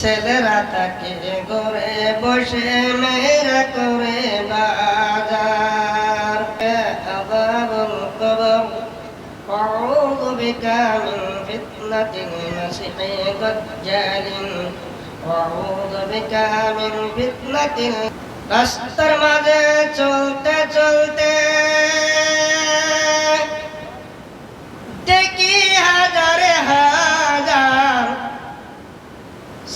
ছেলেরা থাকে ঘরে বসে মেয়েরা করে বাজার আযাবুল কবর আউযু বিকা মিন ফিতনাতিল মাসিহিদ দাজ্জাল আউযু বিকা মিন ফিতনাতিল রাস্তার মাঝে চলতে চলতে দেখি হাজারে হাজার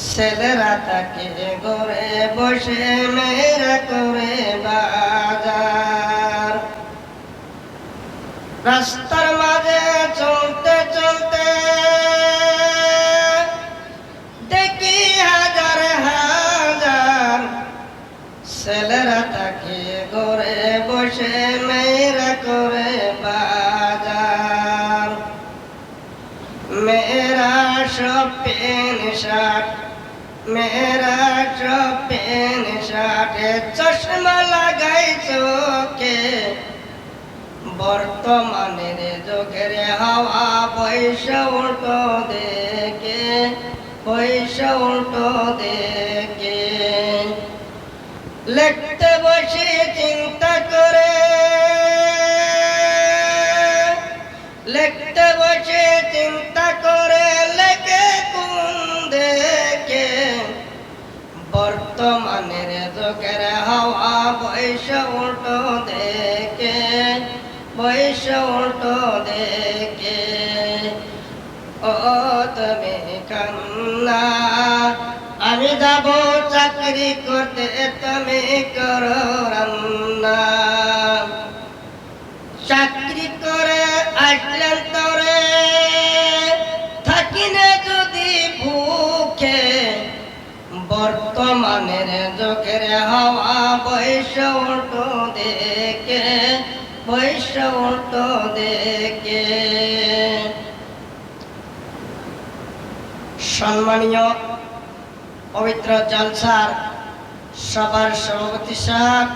ছেলেরা থাকে ঘরে বসে মেয়েরা করে বাজার রাস্তার মাঝে চলতে চলতে দেখি হাজার হাজার ছেলেরা থাকে ঘরে বসে মেয়েরা করে বাজার মেয়েরা সব পেন শার্ট মেয়েরা সব পেন শার্টে চশমা লাগাই চোখে বর্তমানের যুগের হাওয়া পয়সা উল্টো দেখে পয়সা উল্টো দেখে লিখতে বসে চিন্তা করে লিখতে বসে চিন্তা করে লেখে কোন দেখে বর্তমানের যুগের হাওয়া পয়সা উল্টো দেখে পয়সা উল্টো দেখে ও তুমি কান্না আমি যাব চাকরি করতে তুমি করো রান্না চাকরি করে আসলেন তরে থাকি না যদি ভুখে বর্তমানের যুগের হাওয়া বৈশ্য উল্টো দেখে বৈশ্য উল্টো দেখে সম্মানীয় পবিত্র জলসার সবার সভাপতি সাহেব